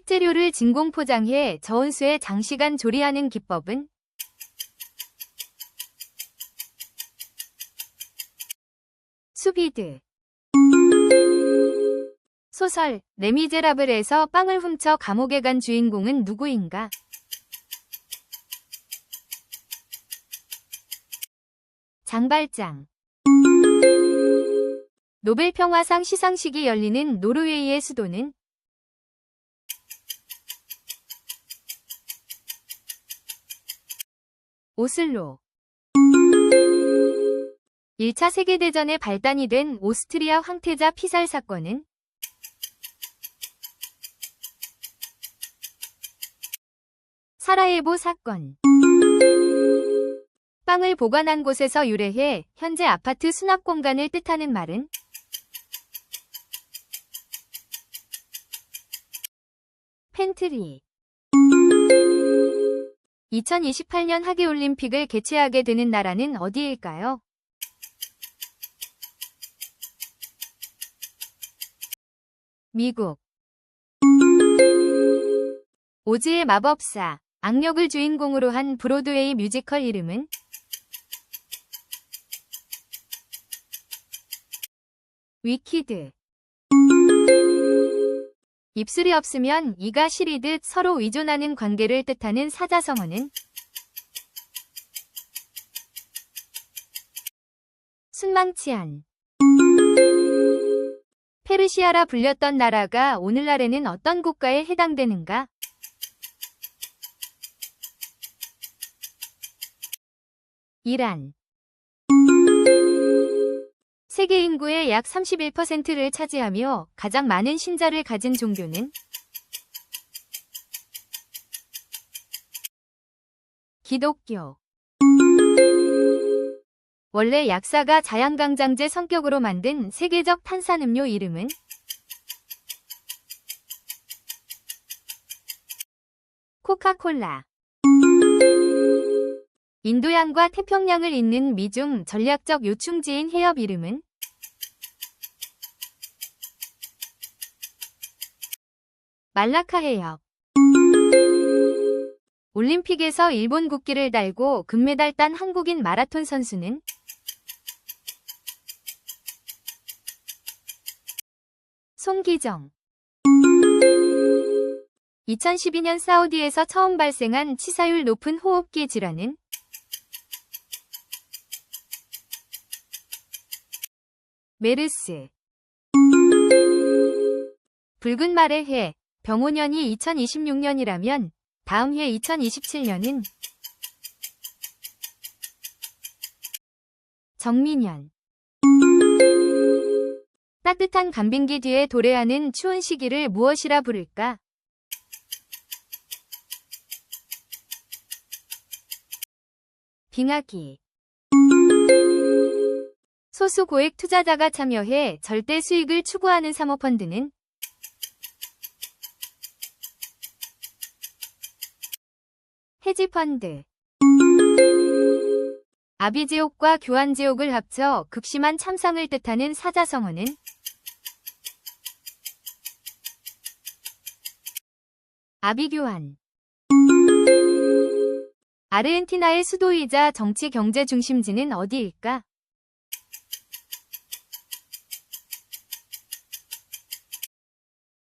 식재료를 진공 포장해 저온수에 장시간 조리하는 기법은? 수비드. 소설 레미제라블에서 빵을 훔쳐 감옥에 간 주인공은 누구인가? 장발장. 노벨 평화상 시상식이 열리는 노르웨이의 수도는? 오슬로. 1차 세계대전에 발단이 된 오스트리아 황태자 피살 사건은? 사라예보 사건. 빵을 보관한 곳에서 유래해 현재 아파트 수납 공간을 뜻하는 말은? 팬트리. 2028년 하계올림픽을 개최하게 되는 나라는 어디일까요? 미국. 오즈의 마법사, 악역을 주인공으로 한 브로드웨이 뮤지컬 이름은? 위키드. 입술이 없으면 이가 시리듯 서로 의존하는 관계를 뜻하는 사자성어는? 순망치안. 페르시아라 불렸던 나라가 오늘날에는 어떤 국가에 해당되는가? 이란. 세계 인구의 약 31%를 차지하며 가장 많은 신자를 가진 종교는? 기독교. 원래 약사가 자양강장제 성격으로 만든 세계적 탄산음료 이름은? 코카콜라. 인도양과 태평양을 잇는 미중 전략적 요충지인 해협 이름은? 말라카 해협. 올림픽에서 일본 국기를 달고 금메달 딴 한국인 마라톤 선수는? 송기정. 2012년 사우디에서 처음 발생한 치사율 높은 호흡기 질환은? 메르스. 붉은 말의 해, 병오년이 2026년이라면 다음 해 2027년은? 정민년. 따뜻한 간빙기 뒤에 도래하는 추운 시기를 무엇이라 부를까? 빙하기. 소수 고액 투자자가 참여해 절대 수익을 추구하는 사모펀드는? 헤지펀드. 아비지옥과 교환지옥을 합쳐 극심한 참상을 뜻하는 사자성어는? 아비교환. 아르헨티나의 수도이자 정치 경제 중심지는 어디일까?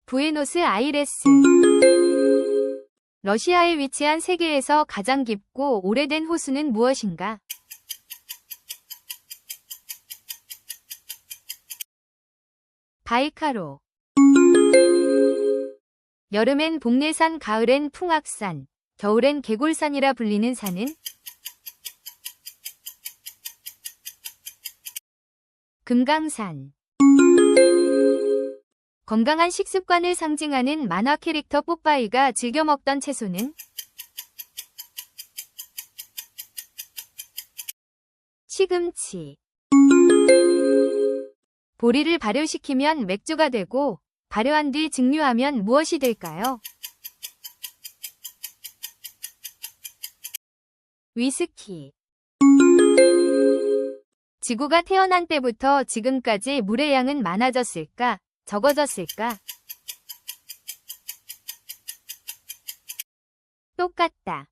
부에노스 아이레스. 러시아에 위치한 세계에서 가장 깊고 오래된 호수는 무엇인가? 바이카로. 여름엔 복례산, 가을엔 풍악산, 겨울엔 개골산이라 불리는 산은? 금강산. 건강한 식습관을 상징하는 만화 캐릭터 뽀빠이가 즐겨 먹던 채소는? 시금치. 보리를 발효시키면 맥주가 되고 발효한 뒤 증류하면 무엇이 될까요? 위스키. 지구가 태어난 때부터 지금까지 물의 양은 많아졌을까? 적어졌을까? 똑같다.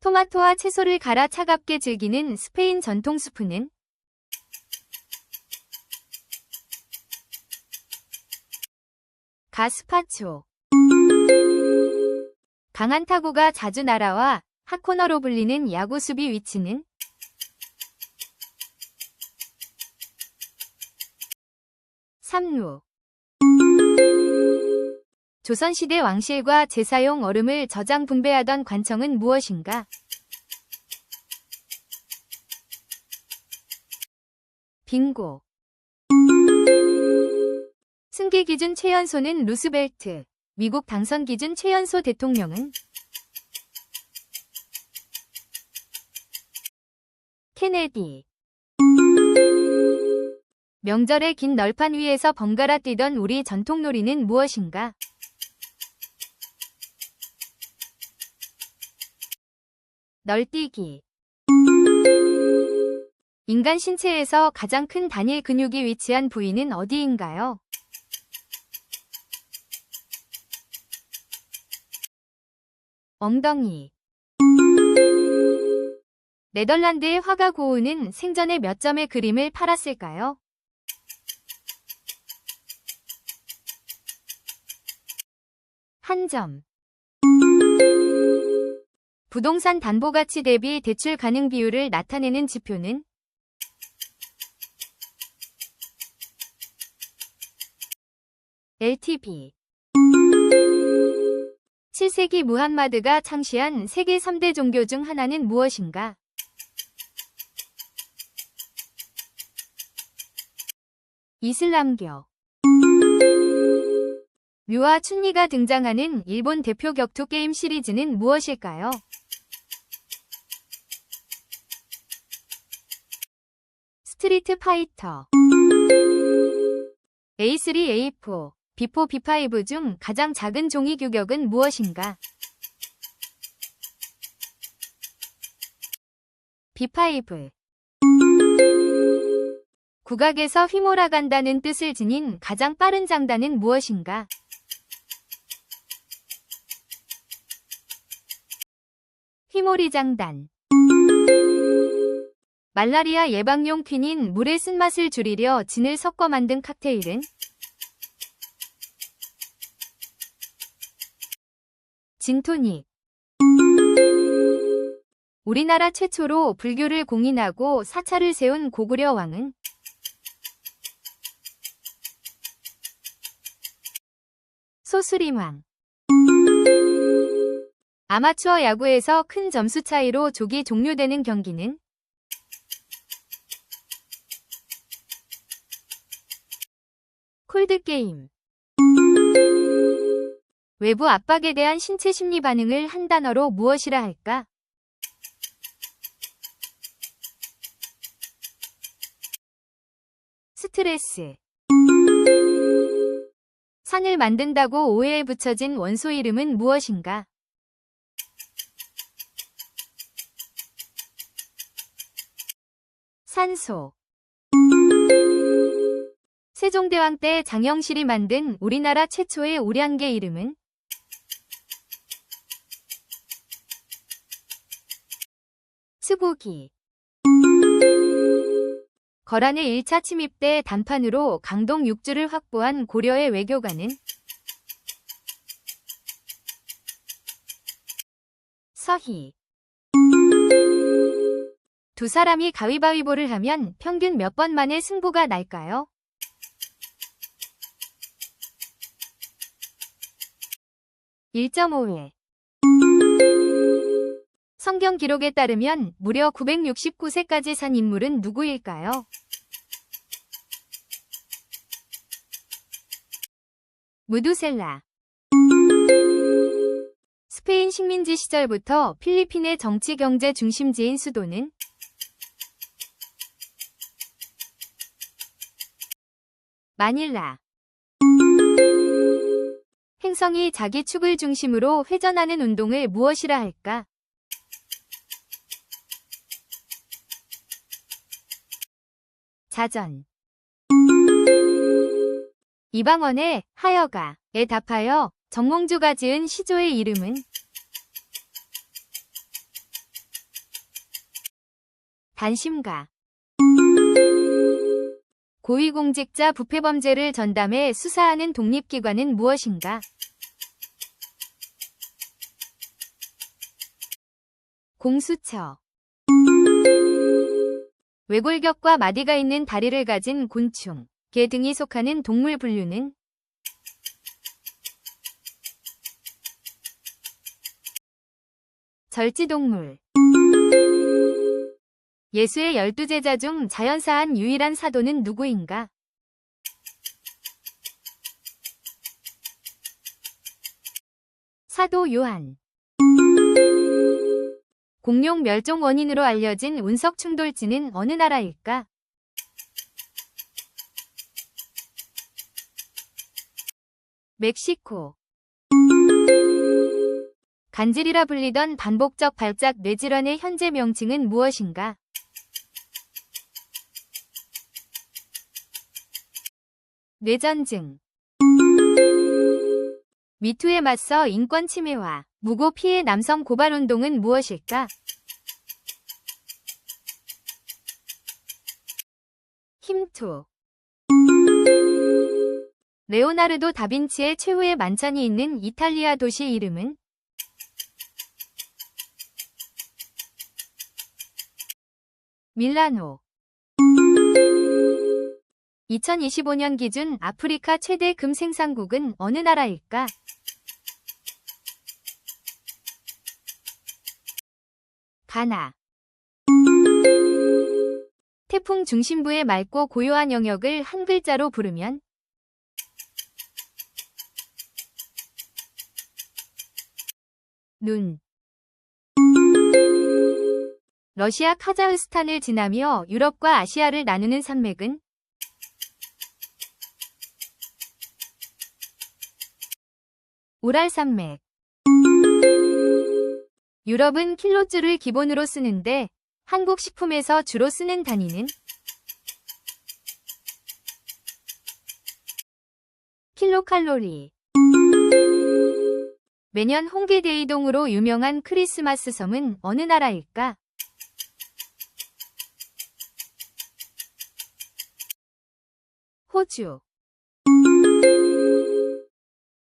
토마토와 채소를 갈아 차갑게 즐기는 스페인 전통 수프는 가스파초. 강한 타구가 자주 날아와 핫코너로 불리는 야구 수비 위치는 삼루. 조선시대 왕실과 제사용 얼음을 저장 분배하던 관청은 무엇인가? 빙고. 승계 기준 최연소는 루스벨트. 미국 당선 기준 최연소 대통령은 케네디. 명절에 긴 널판 위에서 번갈아 뛰던 우리 전통놀이는 무엇인가? 널뛰기. 인간 신체에서 가장 큰 단일 근육이 위치한 부위는 어디인가요? 엉덩이. 네덜란드의 화가 고우는 생전에 몇 점의 그림을 팔았을까요? 한 점. 부동산 담보가치 대비 대출 가능 비율을 나타내는 지표는 LTV. 7세기 무함마드가 창시한 세계 3대 종교 중 하나는 무엇인가? 이슬람교. 뮤와 춘리가 등장하는 일본 대표 격투 게임 시리즈는 무엇일까요? 스트리트 파이터. A3, A4, B4, B5 중 가장 작은 종이 규격은 무엇인가? B5. 국악에서 휘몰아간다는 뜻을 지닌 가장 빠른 장단은 무엇인가? 휘몰이 장단. 말라리아 예방용 퀸인 물의 쓴맛을 줄이려 진을 섞어 만든 칵테일은 진토닉. 우리나라 최초로 불교를 공인하고 사찰을 세운 고구려 왕은 소수림왕. 아마추어 야구에서 큰 점수 차이로 조기 종료되는 경기는 콜드게임. 외부 압박에 대한 신체 심리 반응을 한 단어로 무엇이라 할까? 스트레스. 산을 만든다고 오해에 붙여진 원소 이름은 무엇인가? 산소. 세종대왕 때 장영실이 만든 우리나라 최초의 우량계 이름은 스고기. 거란의 1차 침입 때 단판으로 강동 6주를 확보한 고려의 외교관은 서희. 두 사람이 가위바위보를 하면 평균 몇 번 만에 승부가 날까요? 1.5회. 성경 기록에 따르면 무려 969세까지 산 인물은 누구일까요? 무두셀라. 스페인 식민지 시절부터 필리핀의 정치 경제 중심지인 수도는 마닐라. 행성이 자기 축을 중심으로 회전하는 운동을 무엇이라 할까? 자전. 이방원의 하여가에 답하여 정몽주가 지은 시조의 이름은? 단심가. 고위공직자 부패범죄를 전담해 수사하는 독립기관은 무엇인가? 공수처. 외골격과 마디가 있는 다리를 가진 곤충, 개 등이 속하는 동물 분류는? 절지동물. 예수의 12제자 중 자연사한 유일한 사도는 누구인가? 사도 요한. 공룡 멸종 원인으로 알려진 운석충돌지는 어느 나라일까? 멕시코. 간질이라 불리던 반복적 발작 뇌질환의 현재 명칭은 무엇인가? 뇌전증. 미투에 맞서 인권 침해와 무고 피해 남성 고발 운동은 무엇일까? 힘투. 레오나르도 다빈치의 최후의 만찬이 있는 이탈리아 도시 이름은? 밀라노. 2025년 기준 아프리카 최대 금 생산국은 어느 나라일까? 가나. 태풍 중심부의 맑고 고요한 영역을 한 글자로 부르면? 눈. 러시아 카자흐스탄을 지나며 유럽과 아시아를 나누는 산맥은? 우랄산맥. 유럽은 킬로줄을 기본으로 쓰는데 한국 식품에서 주로 쓰는 단위는? 킬로칼로리. 매년 홍게대이동으로 유명한 크리스마스 섬은 어느 나라일까? 호주.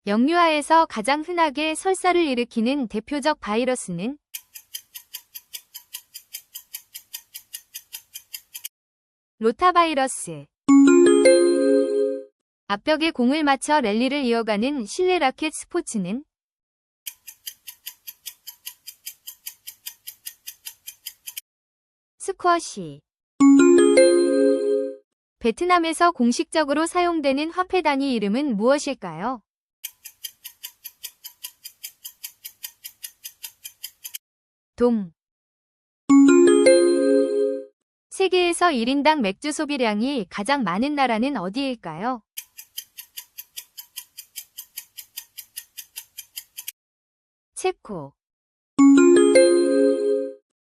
영유아에서 가장 흔하게 설사를 일으키는 대표적 바이러스는? 로타바이러스. 앞벽에 공을 맞춰 랠리를 이어가는 실내 라켓 스포츠는? 스쿼시. 베트남에서 공식적으로 사용되는 화폐 단위 이름은 무엇일까요? 동. 세계에서 1인당 맥주 소비량이 가장 많은 나라는 어디일까요? 체코.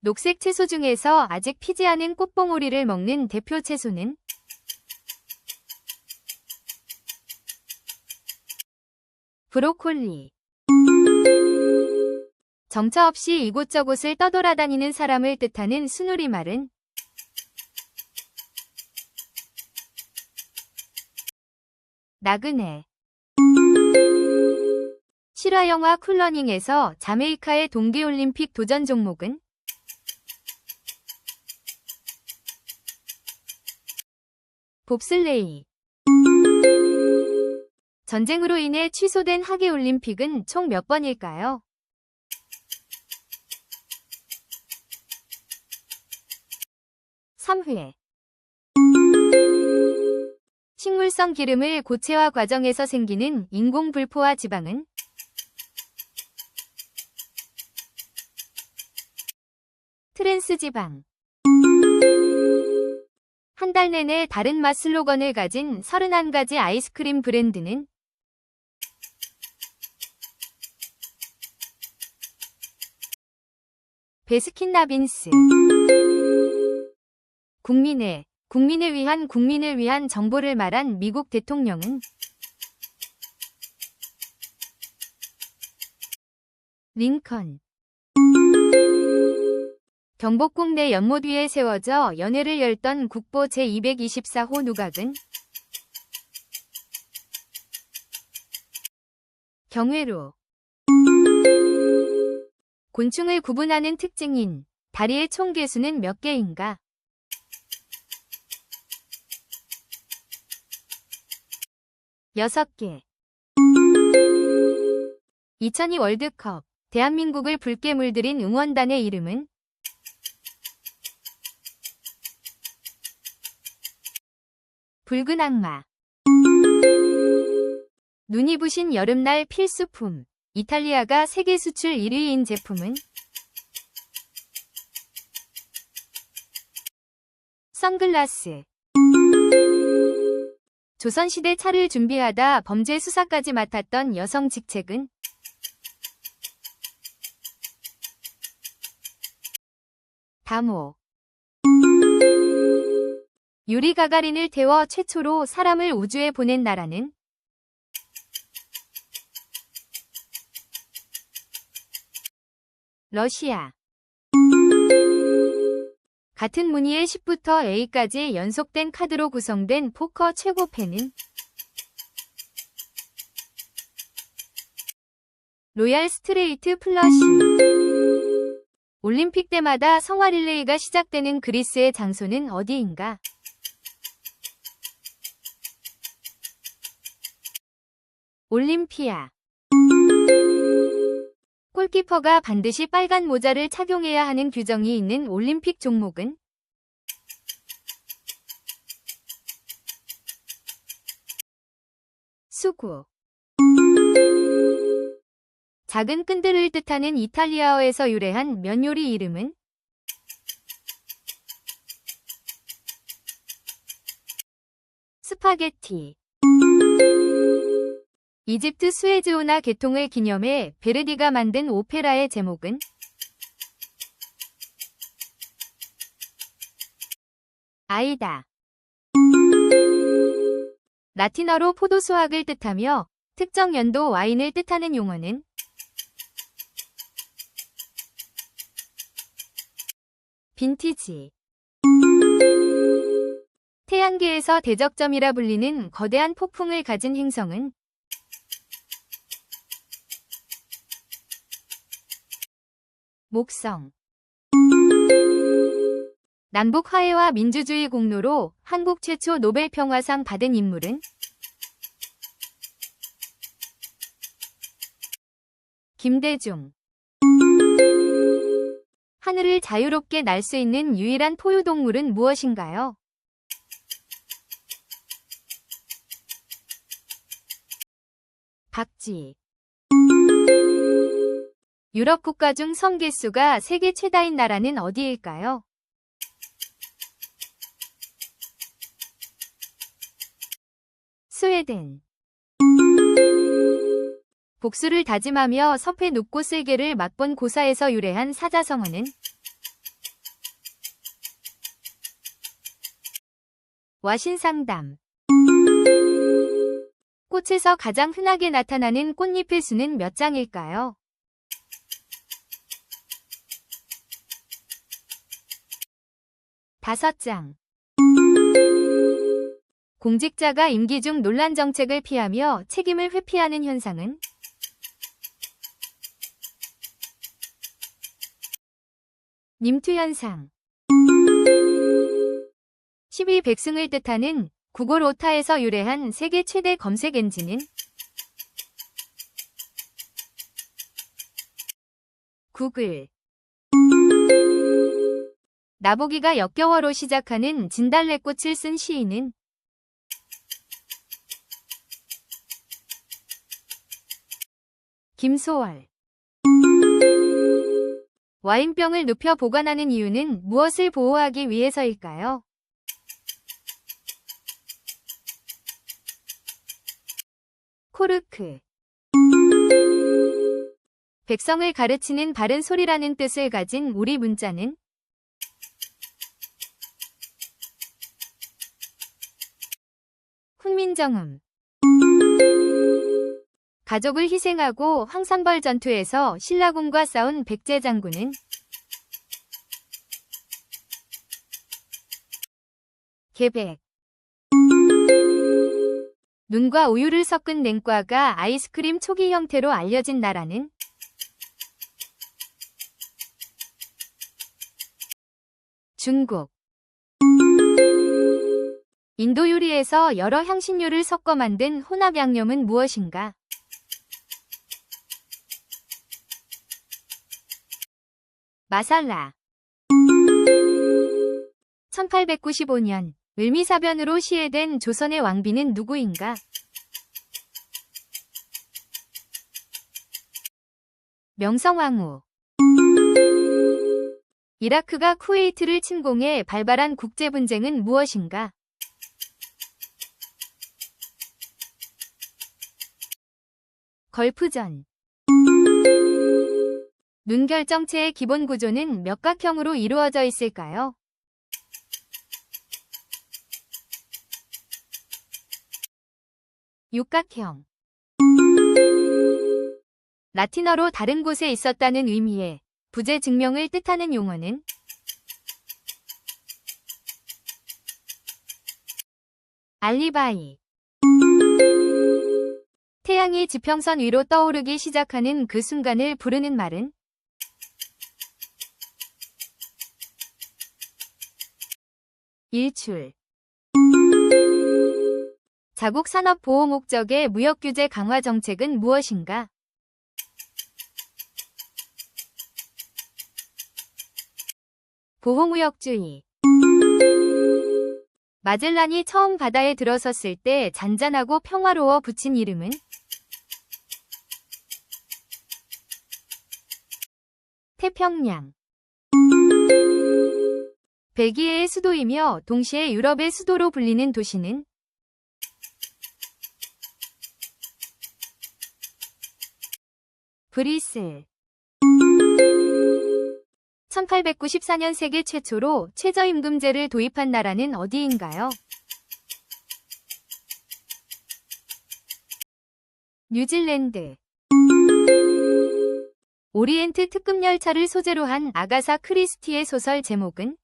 녹색 채소 중에서 아직 피지 않은 꽃봉오리를 먹는 대표 채소는? 브로콜리. 정처 없이 이곳저곳을 떠돌아다니는 사람을 뜻하는 순우리말은? 나그네. 실화영화 쿨러닝에서 자메이카의 동계올림픽 도전 종목은? 봅슬레이. 전쟁으로 인해 취소된 하계올림픽은 총 몇 번일까요? 3회. 식물성 기름을 고체화 과정에서 생기는 인공불포화 지방은? 트랜스지방. 한 달 내내 다른 맛 슬로건을 가진 31가지 아이스크림 브랜드는? 베스킨라빈스. 국민을 위한 정보를 말한 미국 대통령은? 링컨. 경복궁 내 연못 위에 세워져 연회를 열던 국보 제224호 누각은 경회로. 곤충을 구분하는 특징인 다리의 총 개수는 몇 개인가? 6개. 2002 월드컵 대한민국을 붉게 물들인 응원단의 이름은? 붉은 악마. 눈이 부신 여름날 필수품. 이탈리아가 세계 수출 1위인 제품은? 선글라스. 조선시대 차를 준비하다 범죄 수사까지 맡았던 여성 직책은? 다모. 유리 가가린을 태워 최초로 사람을 우주에 보낸 나라는? 러시아. 같은 무늬의 10부터 A까지 연속된 카드로 구성된 포커 최고패는? 로얄 스트레이트 플러시. 올림픽 때마다 성화 릴레이가 시작되는 그리스의 장소는 어디인가? 올림피아. 골키퍼가 반드시 빨간 모자를 착용해야 하는 규정이 있는 올림픽 종목은? 수구. 작은 끈들을 뜻하는 이탈리아어에서 유래한 면 요리 이름은? 스파게티. 이집트 수에즈운하 개통을 기념해 베르디가 만든 오페라의 제목은? 아이다. 라틴어로 포도 수확을 뜻하며 특정 연도 와인을 뜻하는 용어는? 빈티지. 태양계에서 대적점이라 불리는 거대한 폭풍을 가진 행성은? 목성. 남북 화해와 민주주의 공로로 한국 최초 노벨 평화상 받은 인물은? 김대중. 하늘을 자유롭게 날 수 있는 유일한 포유동물은 무엇인가요? 박쥐. 유럽 국가 중 성개수가 세계 최다인 나라는 어디일까요? 스웨덴. 복수를 다짐하며 섭해 눕고 쓸개를 맛본 고사에서 유래한 사자성어는? 와신상담. 꽃에서 가장 흔하게 나타나는 꽃잎의 수는 몇 장일까요? 5장. 공직자가 임기 중 논란 정책을 피하며 책임을 회피하는 현상은? 님투현상. 12백승을 뜻하는 구글 오타에서 유래한 세계 최대 검색 엔진은? 구글. 나보기가 역겨워로 시작하는 진달래꽃을 쓴 시인은? 김소월. 와인병을 눕혀 보관하는 이유는 무엇을 보호하기 위해서일까요? 코르크. 백성을 가르치는 바른 소리라는 뜻을 가진 우리 문자는? 훈민정음. 가족을 희생하고 황산벌 전투에서 신라군과 싸운 백제 장군은 개백. 눈과 우유를 섞은 냉과가 아이스크림 초기 형태로 알려진 나라는 중국. 인도 요리에서 여러 향신료를 섞어 만든 혼합 양념은 무엇인가? 마살라. 1895년 을미사변으로 시해된 조선의 왕비는 누구인가? 명성황후. 이라크가 쿠웨이트를 침공해 발발한 국제분쟁은 무엇인가? 걸프전. 눈 결정체의 기본 구조는 몇 각형으로 이루어져 있을까요? 육각형. 라틴어로 다른 곳에 있었다는 의미의 부재 증명을 뜻하는 용어는 알리바이. 태양이 지평선 위로 떠오르기 시작하는 그 순간을 부르는 말은 일출. 자국 산업 보호 목적의 무역 규제 강화 정책은 무엇인가? 보호무역주의. 마젤란이 처음 바다에 들어섰을 때 잔잔하고 평화로워 붙인 이름은 태평양. 벨기에의 수도이며 동시에 유럽의 수도로 불리는 도시는 브뤼셀. 1894년 세계 최초로 최저임금제를 도입한 나라는 어디인가요? 뉴질랜드. 오리엔트 특급 열차를 소재로 한 아가사 크리스티의 소설 제목은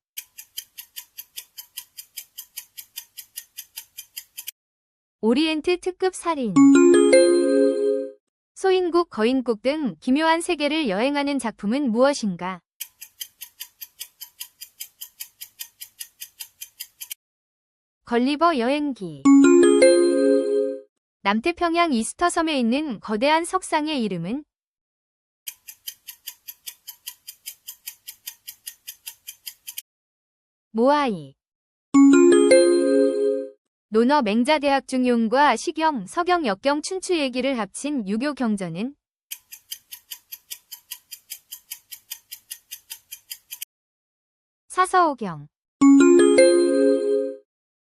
오리엔트 특급 살인. 소인국, 거인국 등 기묘한 세계를 여행하는 작품은 무엇인가? 걸리버 여행기. 남태평양 이스터섬에 있는 거대한 석상의 이름은 모아이. 논어 맹자대학 중용과 시경, 서경, 역경, 춘추 얘기를 합친 유교 경전은 사서오경.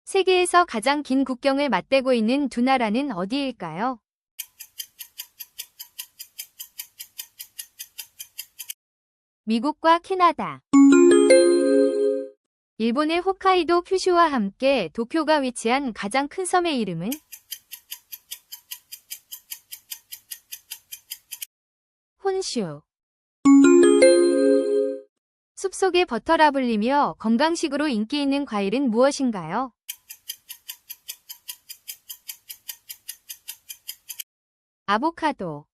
세계에서 가장 긴 국경을 맞대고 있는 두 나라는 어디일까요? 미국과 캐나다. 일본의 홋카이도 큐슈와 함께 도쿄가 위치한 가장 큰 섬의 이름은 혼슈. 숲속의 버터라 불리며 건강식으로 인기 있는 과일은 무엇인가요? 아보카도.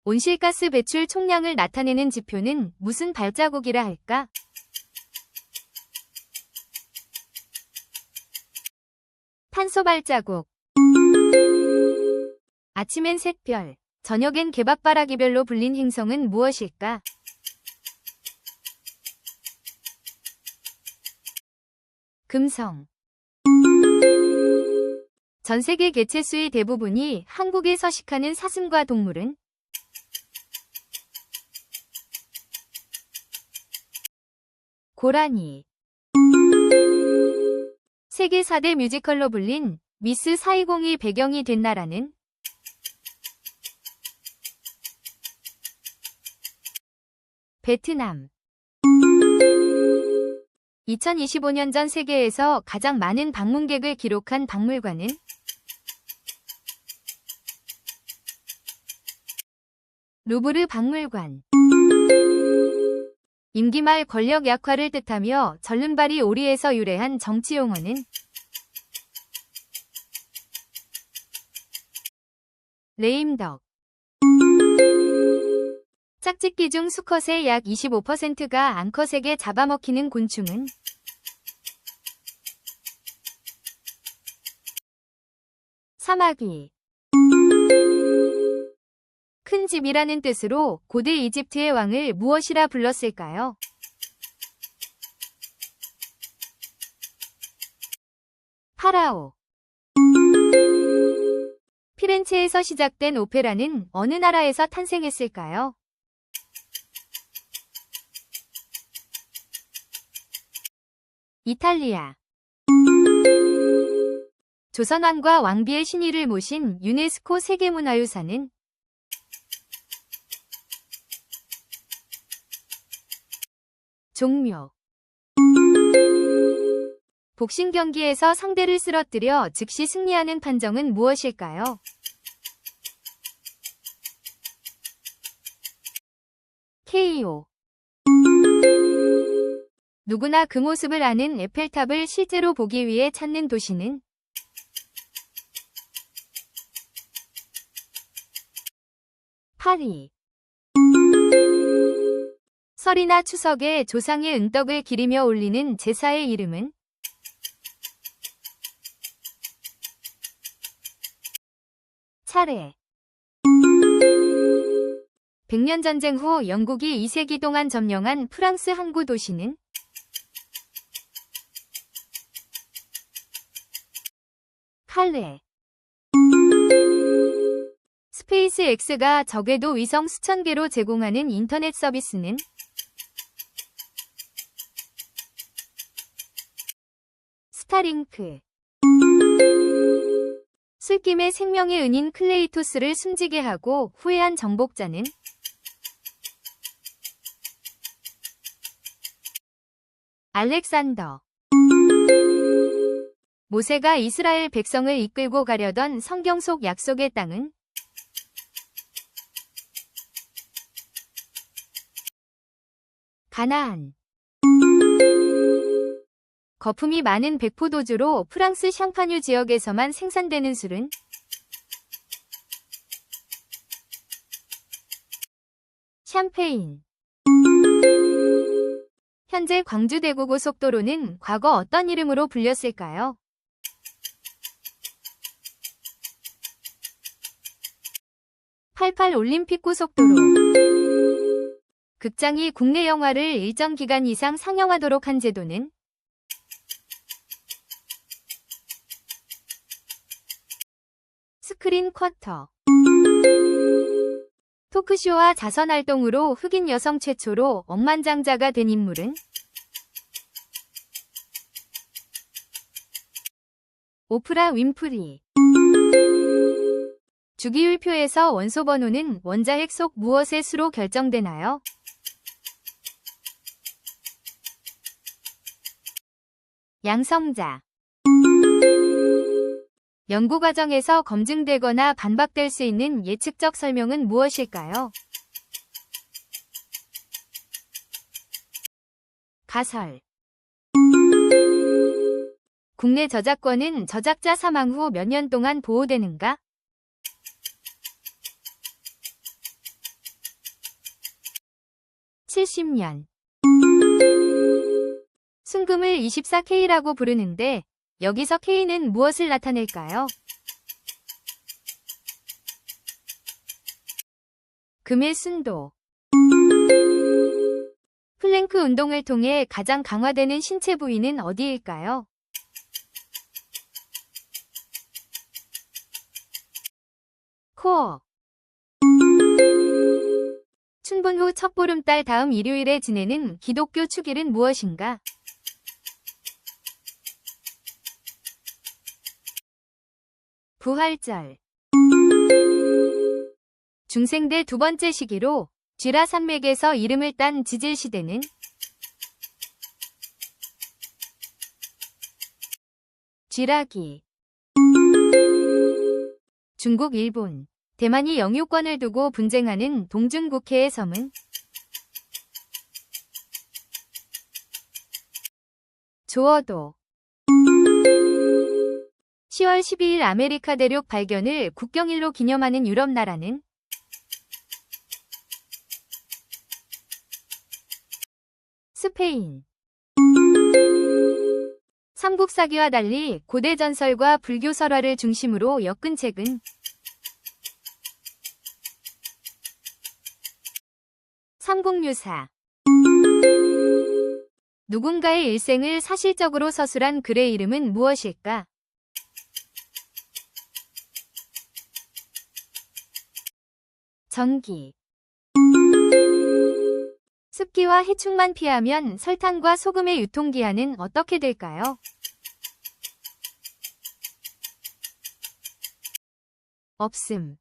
온실가스 배출 총량을 나타내는 지표는 무슨 발자국이라 할까? 탄소 발자국. 아침엔 샛별, 저녁엔 개밥바라기별로 불린 행성은 무엇일까? 금성. 전 세계 개체수의 대부분이 한국에 서식하는 사슴과 동물은 고라니. 세계 4대 뮤지컬로 불린 미스 4202 배경이 된 나라는 베트남. 2025년 전 세계에서 가장 많은 방문객을 기록한 박물관은 루브르 박물관. 임기 말 권력 약화를 뜻하며 절름발이 오리에서 유래한 정치 용어는 레임덕. 짝짓기 중 수컷의 약 25%가 암컷에게 잡아먹히는 곤충은 사마귀. 큰 집이라는 뜻으로 고대 이집트의 왕을 무엇이라 불렀을까요? 파라오. 피렌체에서 시작된 오페라는 어느 나라에서 탄생했을까요? 이탈리아. 조선왕과 왕비의 신의를 모신 유네스코 세계문화유산은 종묘. 복싱 경기에서 상대를 쓰러뜨려 즉시 승리하는 판정은 무엇일까요? KO. 누구나 그 모습을 아는 에펠탑을 실제로 보기 위해 찾는 도시는 파리. 설이나 추석에 조상의 은떡을 기리며 올리는 제사의 이름은 차례. 100년 전쟁 후 영국이 2세기 동안 점령한 프랑스 항구 도시는 칼레. 스페이스X가 적외도 위성 수천 개로 제공하는 인터넷 서비스는 스타링크. 술김에 생명의 은인 클레이토스를 숨지게 하고 후회한 정복자는 알렉산더. 모세가 이스라엘 백성을 이끌고 가려던 성경 속 약속의 땅은 가나안. 거품이 많은 백포도주로 프랑스 샹파뉴 지역에서만 생산되는 술은 샴페인. 현재 광주대구고속도로는 과거 어떤 이름으로 불렸을까요? 88 올림픽고속도로. 극장이 국내 영화를 일정 기간 이상 상영하도록 한 제도는 스크린 쿼터. 토크쇼와 자선활동으로 흑인 여성 최초로 억만장자가 된 인물은 오프라 윈프리. 주기율표에서 원소 번호는 원자핵 속 무엇의 수로 결정되나요? 양성자. 연구 과정에서 검증되거나 반박될 수 있는 예측적 설명은 무엇일까요? 가설. 국내 저작권은 저작자 사망 후 몇 년 동안 보호되는가? (70년) 순금을 24K라고 부르는데 여기서 K는 무엇을 나타낼까요? 금의 순도. 플랭크 운동을 통해 가장 강화되는 신체 부위는 어디일까요? 코어. 춘분 후 첫 보름달 다음 일요일에 지내는 기독교 축일은 무엇인가? 부활절. 중생대 두 번째 시기로 쥐라 산맥에서 이름을 딴 지질시대는 쥐라기. 중국, 일본, 대만이 영유권을 두고 분쟁하는 동중국해의 섬은 조어도. 10월 12일 아메리카 대륙 발견을 국경일로 기념하는 유럽 나라는 스페인. 삼국사기와 달리 고대 전설과 불교 설화를 중심으로 엮은 책은 삼국유사. 누군가의 일생을 사실적으로 서술한 글의 이름은 무엇일까? 전기. 습기와 해충만 피하면 설탕과 소금의 유통기한은 어떻게 될까요? 없음.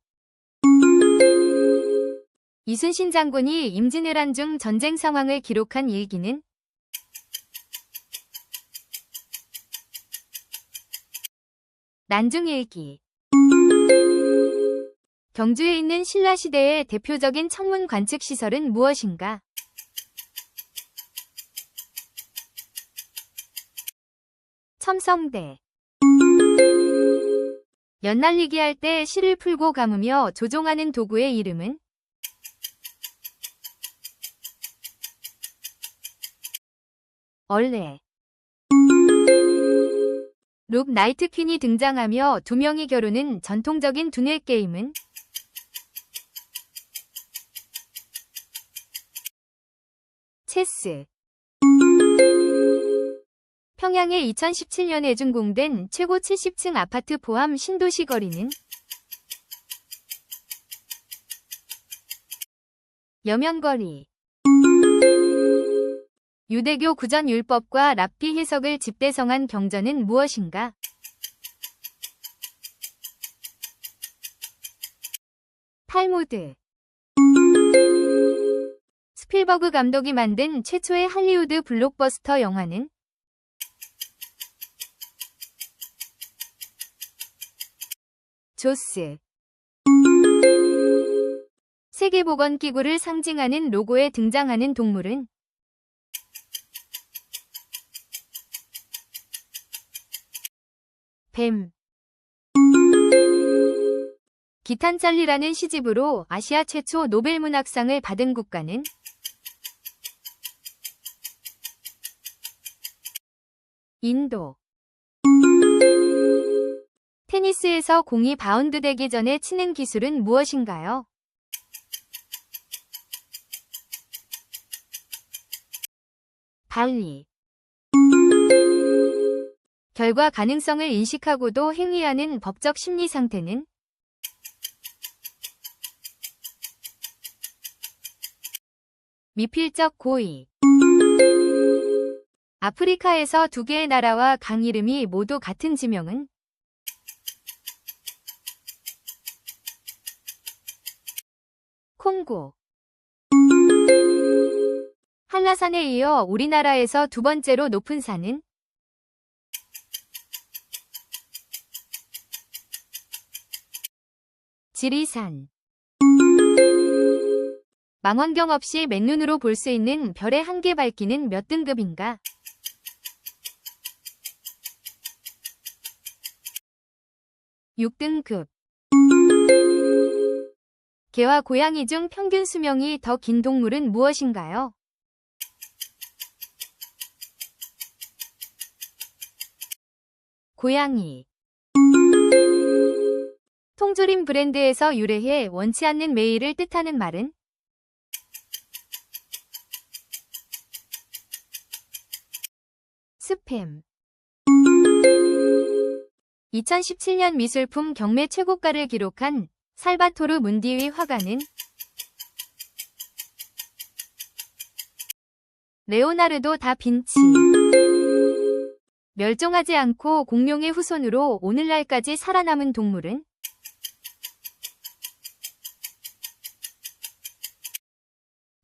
이순신 장군이 임진왜란 중 전쟁 상황을 기록한 일기는 난중일기. 경주에 있는 신라시대의 대표적인 청문 관측 시설은 무엇인가? 첨성대. 연날리기 할 때 실을 풀고 감으며 조종하는 도구의 이름은 얼레. 룩 나이트 퀸이 등장하며 두 명이 겨루는 전통적인 두뇌 게임은 체스. 평양에 2017년에 준공된 최고 70층 아파트 포함 신도시 거리는 여명거리. 유대교 구전 율법과 랍비 해석을 집대성한 경전은 무엇인가? 탈무드. 스필버그 감독이 만든 최초의 할리우드 블록버스터 영화는 조스. 세계보건기구를 상징하는 로고에 등장하는 동물은 뱀. 기탄찰리라는 시집으로 아시아 최초 노벨문학상을 받은 국가는 인도. 테니스에서 공이 바운드 되기 전에 치는 기술은 무엇인가요? 발리. 결과 가능성을 인식하고도 행위하는 법적 심리 상태는 미필적 고의. 아프리카에서 두 개의 나라와 강 이름이 모두 같은 지명은 콩고. 한라산에 이어 우리나라에서 두 번째로 높은 산은 지리산. 망원경 없이 맨눈으로 볼 수 있는 별의 한계 밝기는 몇 등급인가? 6등급. 개와 고양이 중 평균 수명이 더 긴 동물은 무엇인가요? 고양이. 통조림 브랜드에서 유래해 원치 않는 매일을 뜻하는 말은 스팸. 2017년 미술품 경매 최고가를 기록한 살바토르 문디의 화가는 레오나르도 다빈치. 멸종하지 않고 공룡의 후손으로 오늘날까지 살아남은 동물은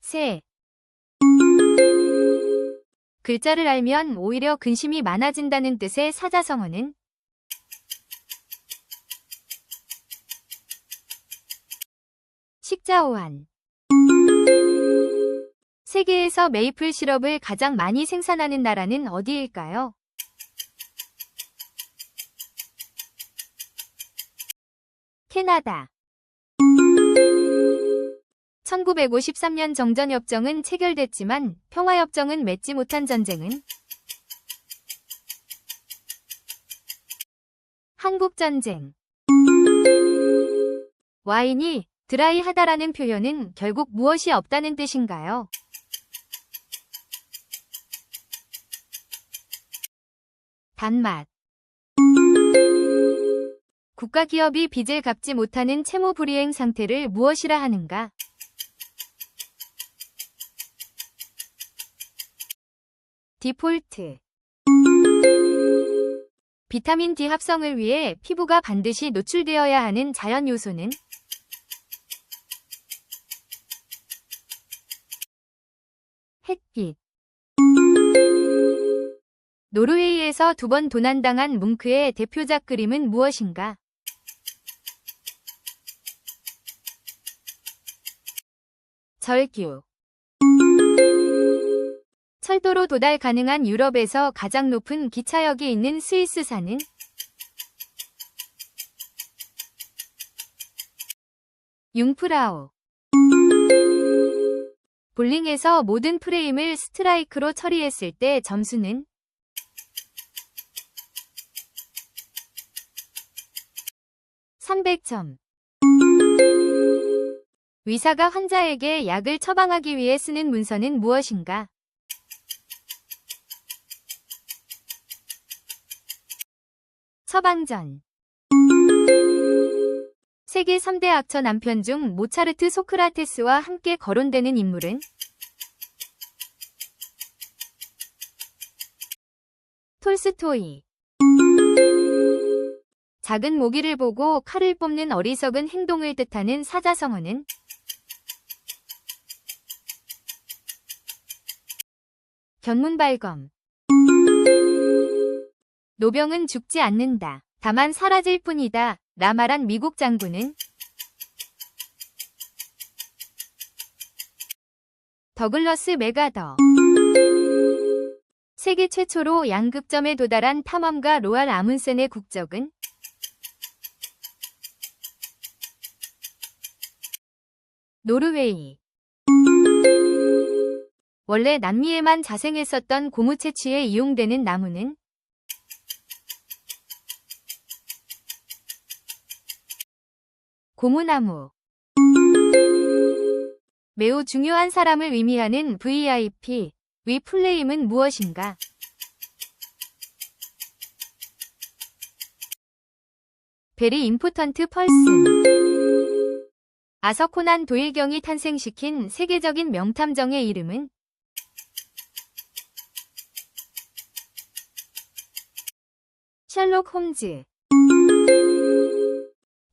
새. 글자를 알면 오히려 근심이 많아진다는 뜻의 사자성어는 식자호환. 세계에서 메이플 시럽을 가장 많이 생산하는 나라는 어디일까요? 캐나다. 1953년 정전협정은 체결됐지만 평화협정은 맺지 못한 전쟁은? 한국전쟁. 와인이 드라이하다라는 표현은 결국 무엇이 없다는 뜻인가요? 단맛. 국가기업이 빚을 갚지 못하는 채무불이행 상태를 무엇이라 하는가? 디폴트. 비타민 D 합성을 위해 피부가 반드시 노출되어야 하는 자연 요소는? 햇빛. 노르웨이에서 2번 도난당한 뭉크의 대표작 그림은 무엇인가? 절규. 철도로 도달 가능한 유럽에서 가장 높은 기차역이 있는 스위스산은? 융프라우. 볼링에서 모든 프레임을 스트라이크로 처리했을 때 점수는? 300점. 의사가 환자에게 약을 처방하기 위해 쓰는 문서는 무엇인가? 처방전. 세계 3대 악처 남편 중 모차르트 소크라테스와 함께 거론되는 인물은? 톨스토이. 작은 모기를 보고 칼을 뽑는 어리석은 행동을 뜻하는 사자성어는? 견문발검. 노병은 죽지 않는다. 다만 사라질 뿐이다. 라 말한 미국 장군은? 더글러스 맥아더. 세계 최초로 양극점에 도달한 탐험가 로알 아문센의 국적은? 노르웨이. 원래 남미에만 자생했었던 고무 채취에 이용되는 나무는? 고무나무. 매우 중요한 사람을 의미하는 VIP, 위 플레임은 무엇인가? 베리 임포턴트 펄슨. 아서 코난 도일경이 탄생시킨 세계적인 명탐정의 이름은? 셜록 홈즈.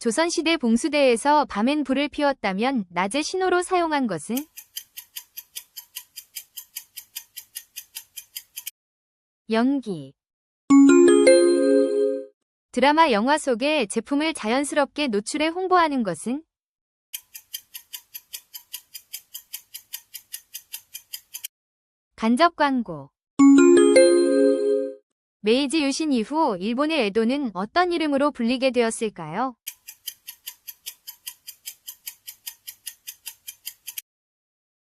조선시대 봉수대에서 밤엔 불을 피웠다면 낮에 신호로 사용한 것은? 연기. 드라마 영화 속에 제품을 자연스럽게 노출해 홍보하는 것은? 간접 광고. 메이지 유신 이후 일본의 에도는 어떤 이름으로 불리게 되었을까요?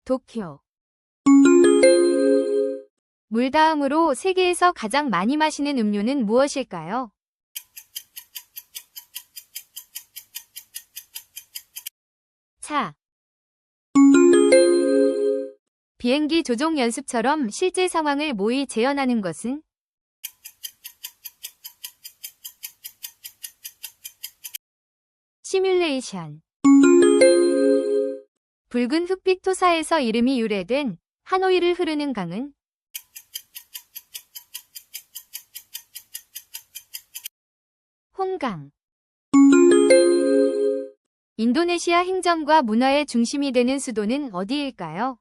도쿄. 물 다음으로 세계에서 가장 많이 마시는 음료는 무엇일까요? 차. 비행기 조종 연습처럼 실제 상황을 모의 재현하는 것은? 시뮬레이션. 붉은 흑빛 토사에서 이름이 유래된 하노이를 흐르는 강은? 홍강. 인도네시아 행정과 문화의 중심이 되는 수도는 어디일까요?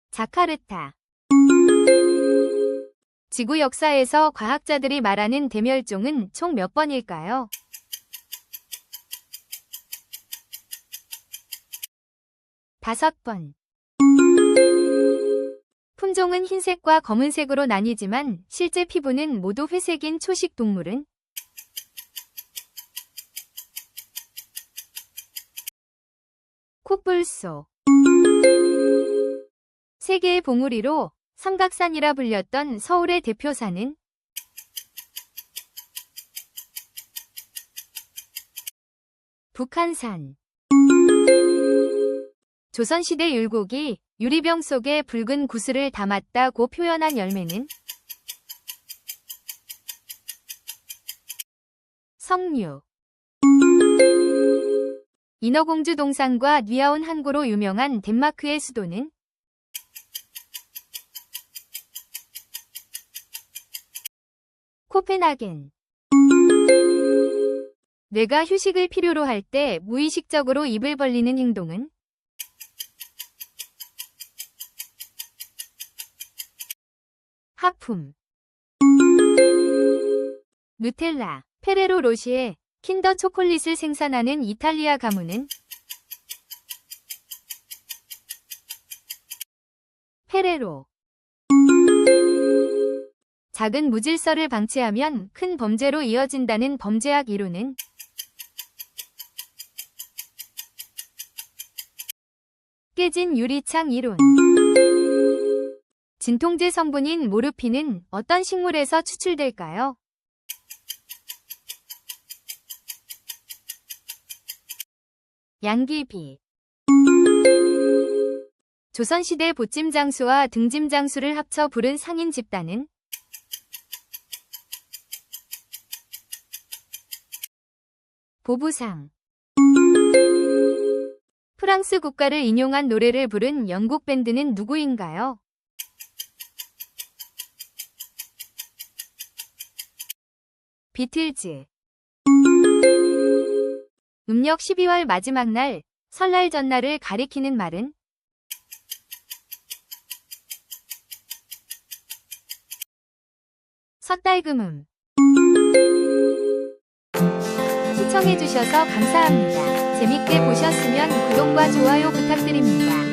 자카르타. 지구 역사에서 과학자들이 말하는 대멸종은 총 몇 번일까요? 5번. 품종은 흰색과 검은색으로 나뉘지만 실제 피부는 모두 회색인 초식 동물은? 코뿔소. 세계의 봉우리로 삼각산이라 불렸던 서울의 대표산은? 북한산. 조선시대 율곡이 유리병 속에 붉은 구슬을 담았다고 표현한 열매는? 석류. 인어공주 동상과 뉘아온 항구로 유명한 덴마크의 수도는? 코펜하겐. 뇌가 휴식을 필요로 할 때 무의식적으로 입을 벌리는 행동은? 하품. 누텔라, 페레로 로시에, 킨더 초콜릿을 생산하는 이탈리아 가문은? 페레로. 작은 무질서를 방치하면 큰 범죄로 이어진다는 범죄학 이론은? 깨진 유리창 이론. 진통제 성분인 모르핀은 어떤 식물에서 추출될까요? 양귀비. 조선시대 보찜장수와 등짐장수를 합쳐 부른 상인 집단은? 보부상. 프랑스 국가를 인용한 노래를 부른 영국 밴드는 누구인가요? 비틀즈. 음력 12월 마지막 날, 설날 전날을 가리키는 말은? 섣달금음. 시청해주셔서 감사합니다. 재밌게 보셨으면 구독과 좋아요 부탁드립니다.